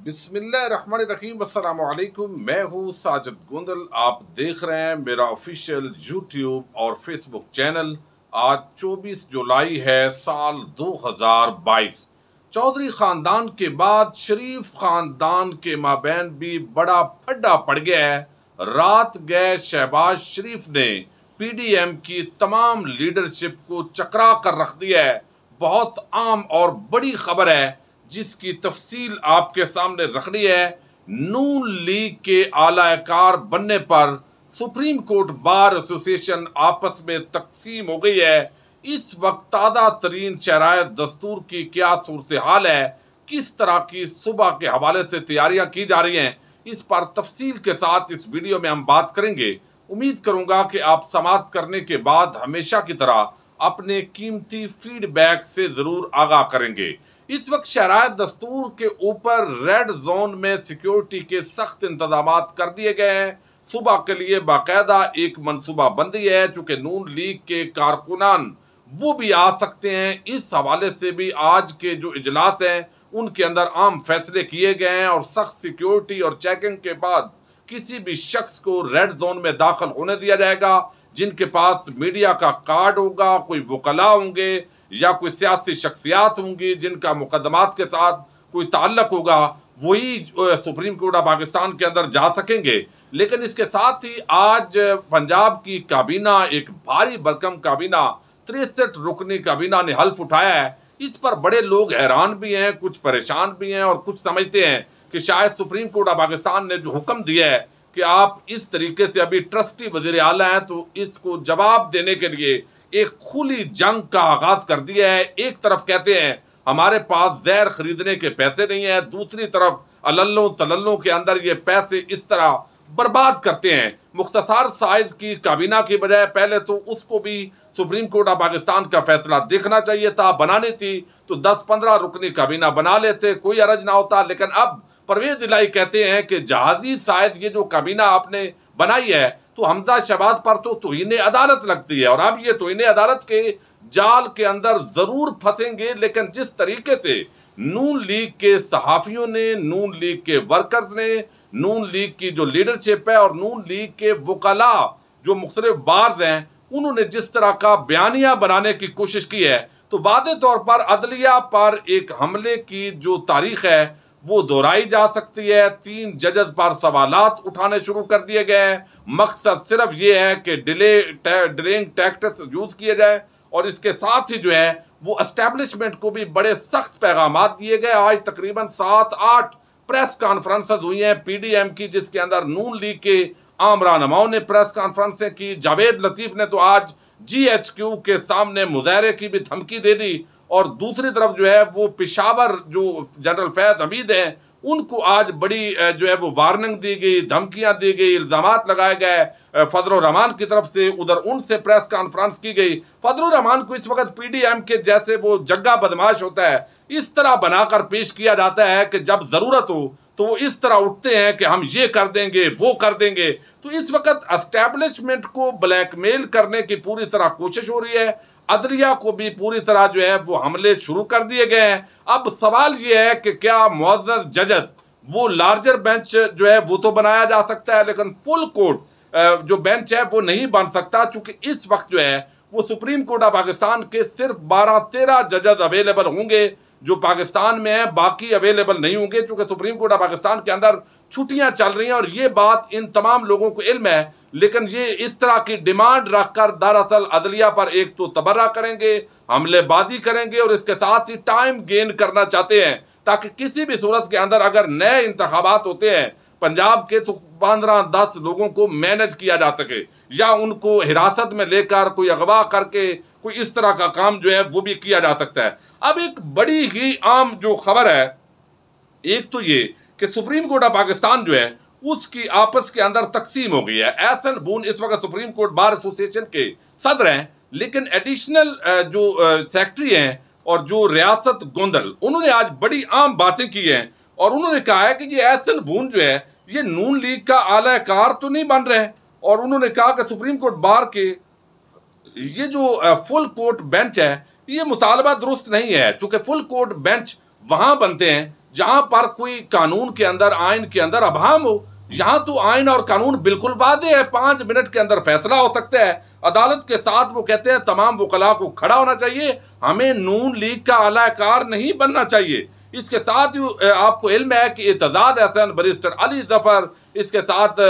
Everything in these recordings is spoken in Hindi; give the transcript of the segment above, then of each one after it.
बिस्मिल्लाहिर्रहमानिर्रहीम, अस्सलाम वालेकुम। मैं हूँ साजिद गोंदल। आप देख रहे हैं मेरा ऑफिशियल यूट्यूब और फेसबुक चैनल। आज 24 जुलाई है साल 2022। चौधरी ख़ानदान के बाद शरीफ ख़ानदान के माबैन भी बड़ा फड्डा पड़ गया है। रात गए शहबाज शरीफ ने PDM की तमाम लीडरशिप को चकरा कर रख दिया है। बहुत आम और बड़ी खबर है जिसकी तफसील आपके सामने रखनी है। नून लीग के आलाकार बनने पर सुप्रीम कोर्ट बार एसोसिएशन आपस में तकसीम हो गई है। इस वक्त ताज़ा तरीन शरायत दस्तूर की क्या सूरत हाल है, किस तरह की सुबह के हवाले से तैयारियां की जा रही हैं, इस पर तफसील के साथ इस वीडियो में हम बात करेंगे। उम्मीद करूंगा कि आप समाप्त करने के बाद हमेशा की तरह अपने कीमती फीडबैक से ज़रूर आगाह करेंगे। इस वक्त शरायत दस्तूर के ऊपर रेड जोन में सिक्योरिटी के सख्त इंतजाम कर दिए गए हैं। सुबह के लिए बाकायदा एक मनसूबा बंदी है, चूंकि नून लीग के कारकुनान वो भी आ सकते हैं। इस हवाले से भी आज के जो इजलास हैं उनके अंदर आम फैसले किए गए हैं और सख्त सिक्योरिटी और चेकिंग के बाद किसी भी शख्स को रेड जोन में दाखिल होने दिया जाएगा। जिनके पास मीडिया का कार्ड होगा, कोई वकला होंगे या कोई सियासी शख्सियात होंगी जिनका मुकदमात के साथ कोई ताल्लुक होगा, वही सुप्रीम कोर्ट ऑफ पाकिस्तान के अंदर जा सकेंगे। लेकिन इसके साथ ही आज पंजाब की काबीना, एक भारी भरकम काबीना, 63 रुकनी काबीना ने हल्फ उठाया है। इस पर बड़े लोग हैरान भी हैं, कुछ परेशान भी हैं और कुछ समझते हैं कि शायद सुप्रीम कोर्ट ऑफ पाकिस्तान ने जो हुक्म दिया है कि आप इस तरीके से अभी ट्रस्टी वजीर आला हैं, तो इसको जवाब देने के लिए एक खुली जंग का आगाज कर दिया है। एक तरफ कहते हैं हमारे पास जहर खरीदने के पैसे नहीं है, दूसरी तरफ अल्लों तल्लों के अंदर ये पैसे इस तरह बर्बाद करते हैं। मुख्तसार साइज की काबीना की बजाय पहले तो उसको भी सुप्रीम कोर्ट ऑफ पाकिस्तान का फैसला देखना चाहिए था। बनानी थी तो 10-15 रुकनी काबीना बना लेते, कोई हरज ना होता। लेकिन अब परवेज इलाही कहते हैं कि जहाजी शायद ये जो काबीना आपने बनाई है तो हमजा शहबाज पर तो तौहीन अदालत लगती है और अब ये तौहीन अदालत के जाल के अंदर जरूर फंसेंगे। लेकिन जिस तरीके से नून लीग के सहाफियों ने, नून लीग के वर्कर्स ने, नून लीग की जो लीडरशिप है और नून लीग के वकला जो मुख्तलिफ बार्स हैं, उन्होंने जिस तरह का बयानिया बनाने की कोशिश की है, तो वादे तौर पर अदलिया पर एक हमले की जो तारीख है वो दोहराई जा सकती है। 3 जजेस पर सवालात उठाने शुरू कर दिए गए हैं। मकसद सिर्फ ये है कि डिलेइंग टैक्टिक्स यूज किए जाए और इसके साथ ही जो है वो एस्टेब्लिशमेंट को भी बड़े सख्त पैगाम दिए गए। आज तकरीबन 7-8 प्रेस कॉन्फ्रेंसेस हुई हैं PDM की, जिसके अंदर नून लीग के आम रहनुमाओं ने प्रेस कॉन्फ्रेंसें की। जावेद लतीफ ने तो आज GHQ के सामने मुजाहरे की भी धमकी दे दी और दूसरी तरफ जो है वो पेशावर जो जनरल फैज हमीद हैं उनको आज बड़ी जो है वो वार्निंग दी गई, धमकियां दी गई, इल्जामात लगाए गए फजल रहमान की तरफ से। उधर उनसे प्रेस कॉन्फ्रेंस की गई। फजल रहमान को इस वक्त PDM के जैसे वो जग्गा बदमाश होता है इस तरह बनाकर पेश किया जाता है कि जब जरूरत हो तो वो इस तरह उठते हैं कि हम ये कर देंगे, वो कर देंगे। तो इस वक्त एस्टेब्लिशमेंट को ब्लैकमेल करने की पूरी तरह कोशिश हो रही है। अदलिया को भी पूरी तरह जो है वो हमले शुरू कर दिए गए हैं। अब सवाल ये है कि क्या मुअज़्ज़ज़ जजेस वो लार्जर बेंच जो है वो तो बनाया जा सकता है, लेकिन फुल कोर्ट जो बेंच है वो नहीं बन सकता, चूंकि इस वक्त जो है वो सुप्रीम कोर्ट ऑफ पाकिस्तान के सिर्फ 12-13 जजेस अवेलेबल होंगे जो पाकिस्तान में है, बाकी अवेलेबल नहीं होंगे चूंकि सुप्रीम कोर्ट ऑफ पाकिस्तान के अंदर छुट्टियां चल रही हैं और ये बात इन तमाम लोगों को इल्म है। लेकिन ये इस तरह की डिमांड रखकर दरअसल अदलिया पर एक तो तबर्रा करेंगे, हमलेबाजी करेंगे और इसके साथ ही टाइम गेन करना चाहते हैं ताकि किसी भी सूरत के अंदर अगर नए इंतखाबात होते हैं पंजाब के तो 15-10 लोगों को मैनेज किया जा सके या उनको हिरासत में लेकर कोई अगवा करके कोई इस तरह का काम जो है वो भी किया जा सकता है। अब एक बड़ी ही आम जो खबर है, एक तो ये कि सुप्रीम कोर्ट ऑफ पाकिस्तान जो है उसकी आपस के अंदर तकसीम हो गई है। एहसन बून इस वक्त सुप्रीम कोर्ट बार एसोसिएशन के सदर हैं, लेकिन एडिशनल जो सेक्रेटरी हैं और जो रियासत गोंदल, उन्होंने आज बड़ी आम बातें की हैं और उन्होंने कहा है कि ये एहसन बून जो है ये नून लीग का आलाकार तो नहीं बन रहे। और उन्होंने कहा कि सुप्रीम कोर्ट बार के ये जो फुल कोर्ट बेंच है ये मुतालबा दुरुस्त नहीं है, चूंकि फुल कोर्ट बेंच वहां बनते हैं जहां पर कोई कानून के अंदर, आइन के अंदर अभाम हो। यहां तो आइन और कानून बिल्कुल वाज़ेह है, 5 मिनट के अंदर फैसला हो सकता है। अदालत के साथ वो कहते हैं तमाम वकला को खड़ा होना चाहिए, हमें नून लीग का आलाकार नहीं बनना चाहिए। इसके साथ ही आपको इल्म है कि एतजाज हसन, बैरिस्टर अली जफर, इसके साथ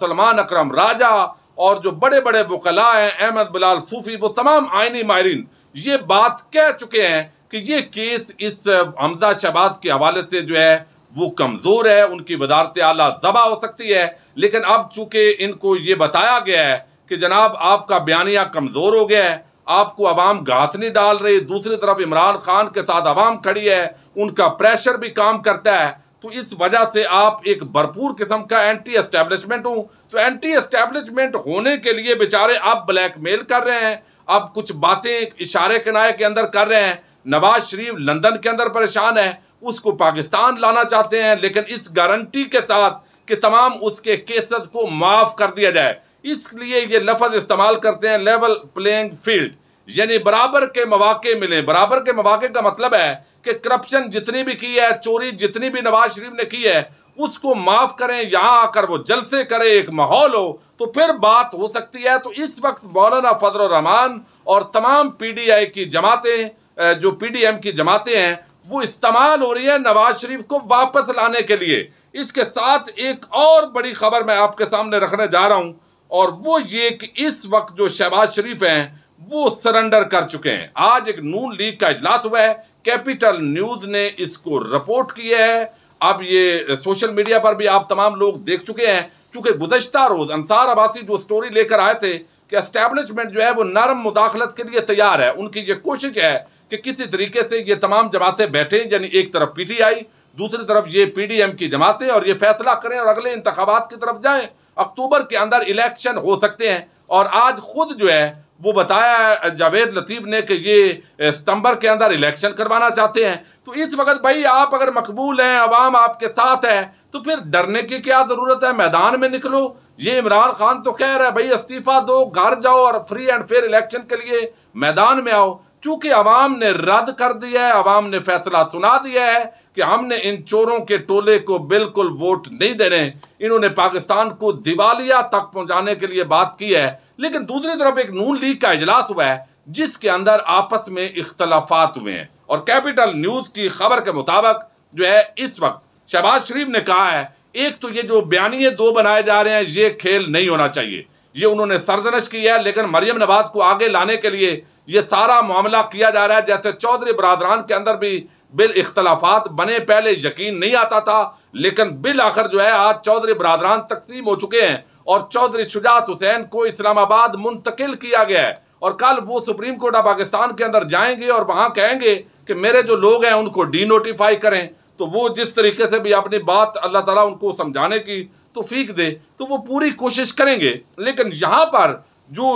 सलमान अकरम राजा और जो बड़े बड़े वकला हैं, अहमद बिलाल सूफी, वो तमाम आइनी माहिरीन ये बात कह चुके हैं कि ये केस इस हमजा शहबाज के हवाले से जो है वो कमज़ोर है, उनकी वजारत आला ज़बा हो सकती है। लेकिन अब चूंकि इनको ये बताया गया है कि जनाब आपका बयानिया कमज़ोर हो गया है, आपको अवाम घास नहीं डाल रही, दूसरी तरफ इमरान खान के साथ अवाम खड़ी है, उनका प्रेशर भी काम करता है, तो इस वजह से आप एक भरपूर किस्म का एंटी एस्टेब्लिशमेंट हूँ। तो एंटी एस्टेब्लिशमेंट होने के लिए बेचारे आप ब्लैकमेल कर रहे हैं, अब कुछ बातें इशारे किनारे के अंदर कर रहे हैं। नवाज शरीफ लंदन के अंदर परेशान है, उसको पाकिस्तान लाना चाहते हैं, लेकिन इस गारंटी के साथ कि तमाम उसके केसेस को माफ़ कर दिया जाए। इसलिए ये लफ्ज़ इस्तेमाल करते हैं लेवल प्लेइंग फील्ड, यानी बराबर के मौके मिले। बराबर के मौके का मतलब है कि करप्शन जितनी भी की है, चोरी जितनी भी नवाज शरीफ ने की है, उसको माफ़ करें, यहाँ आकर वो जलसे करे, एक माहौल हो, तो फिर बात हो सकती है। तो इस वक्त मौलाना फजल रहमान और तमाम PDI की जमातें, जो PDM की जमातें हैं, वो इस्तेमाल हो रही है नवाज शरीफ को वापस लाने के लिए। इसके साथ एक और बड़ी खबर मैं आपके सामने रखने जा रहा हूं, और वो ये कि इस वक्त जो शहबाज शरीफ हैं वो सरेंडर कर चुके हैं। आज एक नून लीग का इजलास हुआ है, कैपिटल न्यूज़ ने इसको रिपोर्ट किया है। अब ये सोशल मीडिया पर भी आप तमाम लोग देख चुके हैं, चूंकि गुज़श्ता रोज़ अंसार अब्बासी जो स्टोरी लेकर आए थे कि एस्टैब्लिशमेंट जो है वो नरम मुदाखलत के लिए तैयार है, उनकी ये कोशिश है कि किसी तरीके से ये तमाम जमातें बैठें, यानी एक तरफ PTI, दूसरी तरफ ये PDM की जमातें, और ये फैसला करें और अगले इंतखाबात की तरफ जाएं। अक्टूबर के अंदर इलेक्शन हो सकते हैं, और आज खुद जो है वो बताया जावेद लतीफ़ ने कि ये सितंबर के अंदर इलेक्शन करवाना चाहते हैं। तो इस वक्त भाई आप अगर मकबूल हैं, अवाम आपके साथ है, तो फिर डरने की क्या ज़रूरत है, मैदान में निकलो। ये इमरान खान तो कह रहा है भाई इस्तीफ़ा दो, घर जाओ और फ्री एंड फेयर इलेक्शन के लिए मैदान में आओ। चूंकि अवाम ने रद्द कर दिया है, अवाम ने फैसला सुना दिया है कि हमने इन चोरों के टोले को बिल्कुल वोट नहीं देने। इन्होंने पाकिस्तान को दिवालिया तक पहुंचाने के लिए बात की है। लेकिन दूसरी तरफ एक नून लीग का इजलास हुआ है जिसके अंदर आपस में इख्तलाफात हुए हैं, और कैपिटल न्यूज़ की खबर के मुताबिक जो है इस वक्त शहबाज शरीफ ने कहा है, एक तो ये जो बयानिए 2 बनाए जा रहे हैं ये खेल नहीं होना चाहिए, ये उन्होंने सरजनश की है। लेकिन मरियम नवाज को आगे लाने के लिए ये सारा मामला किया जा रहा है। जैसे चौधरी बरादरान के अंदर भी बिल इख्तलाफात बने, पहले यकीन नहीं आता था, लेकिन बिल आखिर जो है आज चौधरी बरादरान तकसीम हो चुके हैं, और चौधरी शुजात हुसैन को इस्लामाबाद मुंतकिल किया गया है, और कल वो सुप्रीम कोर्ट ऑफ पाकिस्तान के अंदर जाएंगे और वहां कहेंगे कि मेरे जो लोग हैं उनको डीनोटिफाई करें। तो वो जिस तरीके से भी अपनी बात अल्लाह ताला उनको समझाने की तौफीक दे, तो वो पूरी कोशिश करेंगे। लेकिन यहाँ पर जो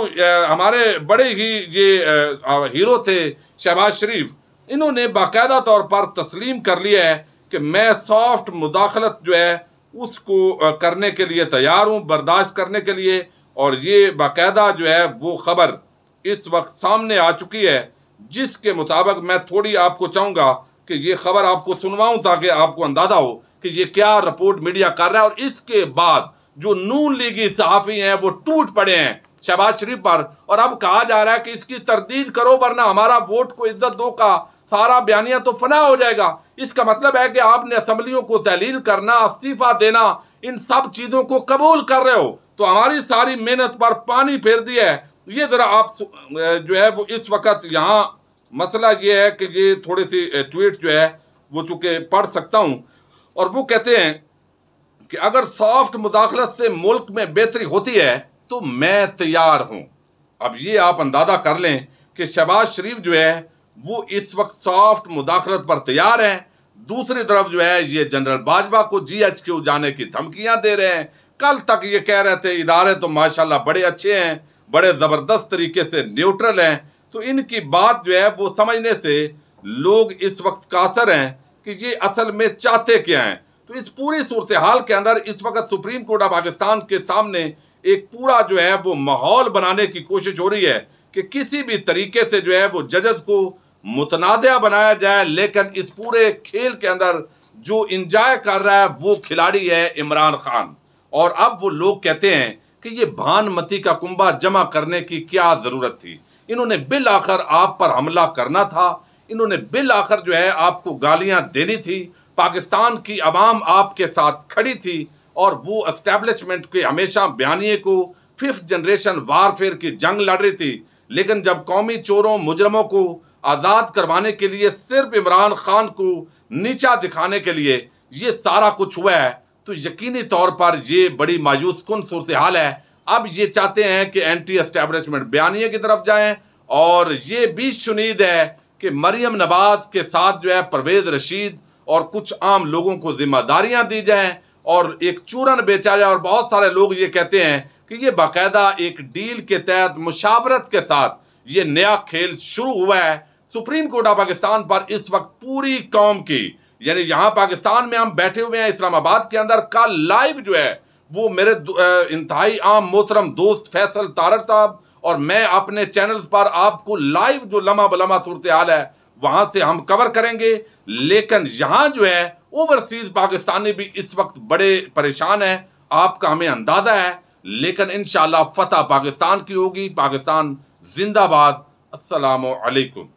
हमारे बड़े ही ये हीरो थे शहबाज शरीफ, इन्होंने बाकायदा तौर पर तस्लीम कर लिया है कि मैं सॉफ्ट मुदाखलत जो है उसको करने के लिए तैयार हूँ, बर्दाश्त करने के लिए। और ये बाकायदा जो है वो खबर इस वक्त सामने आ चुकी है, जिसके मुताबिक मैं थोड़ी आपको चाहूँगा कि ये खबर आपको सुनवाऊँ ताकि आपको अंदाज़ा हो कि ये क्या रिपोर्ट मीडिया कर रहा है। और इसके बाद जो नून लीगी सहाफ़ी हैं वो टूट पड़े हैं शहबाज शरीफ पर, और अब कहा जा रहा है कि इसकी तरदीद करो वरना हमारा वोट को इज्जत दो का सारा बयानिया तो फना हो जाएगा। इसका मतलब है कि आपने असम्बलियों को तहलील करना, इस्तीफा देना, इन सब चीज़ों को कबूल कर रहे हो, तो हमारी सारी मेहनत पर पानी फेर दिया है। ये ज़रा आप जो है वो इस वक्त यहाँ मसला ये है कि ये थोड़ी सी ट्वीट जो है वो चूँकि पढ़ सकता हूँ, और वो कहते हैं कि अगर सॉफ्ट मुदाखलत से मुल्क में बेहतरी होती है तो मैं तैयार हूँ। अब ये आप अंदाज़ा कर लें कि शहबाज शरीफ जो है वो इस वक्त सॉफ्ट मुदाखलत पर तैयार हैं। दूसरी तरफ जो है ये जनरल बाजवा को GHQ जाने की धमकियां दे रहे हैं। कल तक ये कह रहे थे इदारे तो माशाल्लाह बड़े अच्छे हैं, बड़े ज़बरदस्त तरीके से न्यूट्रल हैं। तो इनकी बात जो है वो समझने से लोग इस वक्त कासर हैं कि ये असल में चाहते क्या हैं। तो इस पूरी सूरत हाल के अंदर इस वक्त सुप्रीम कोर्ट ऑफ पाकिस्तान के सामने एक पूरा जो है वो माहौल बनाने की कोशिश हो रही है कि किसी भी तरीके से जो है वो जजेस को मुतनाज़ा बनाया जाए, लेकिन इस पूरे खेल के अंदर जो इंजॉय कर रहा है वो खिलाड़ी है इमरान खान। और अब वो लोग कहते हैं कि ये भानुमति का कुंभा जमा करने की क्या जरूरत थी, इन्होंने बिल आखिर आप पर हमला करना था, इन्होंने बिल आखिर जो है आपको गालियां देनी थी। पाकिस्तान की आवाम आपके साथ खड़ी थी और वो एस्टेब्लिशमेंट के हमेशा बयानिए को 5th जनरेशन वारफेयर की जंग लड़ रही थी। लेकिन जब कौमी चोरों मुजरमों को आज़ाद करवाने के लिए सिर्फ इमरान खान को नीचा दिखाने के लिए ये सारा कुछ हुआ है, तो यकीनी तौर पर ये बड़ी मायूस कुन सूरत हाल है। अब ये चाहते हैं कि एंटी एस्टेब्लिशमेंट बयानिए की तरफ जाएं और ये भी शुनीद है कि मरियम नवाज के साथ जो है परवेज रशीद और कुछ आम लोगों को जिम्मेदारियां दी जाएं और एक चूरन बेचा जाए। और बहुत सारे लोग ये कहते हैं कि ये बाकायदा एक डील के तहत मुशावरत के साथ ये नया खेल शुरू हुआ है। सुप्रीम कोर्ट ऑफ पाकिस्तान पर इस वक्त पूरी कौम की, यानी यहाँ पाकिस्तान में हम बैठे हुए हैं इस्लामाबाद के अंदर, कल लाइव जो है वो मेरे इंतहाई आम मोहतरम दोस्त फैसल तारड़ साहब और मैं अपने चैनल्स पर आपको लाइव जो लम्हा बलम्हा सूरत हाल है वहां से हम कवर करेंगे। लेकिन यहाँ जो है ओवरसीज पाकिस्तानी भी इस वक्त बड़े परेशान है, आपका हमें अंदाजा है। लेकिन इंशाल्लाह फतह पाकिस्तान की होगी। पाकिस्तान जिंदाबाद। अस्सलामु अलैकुम।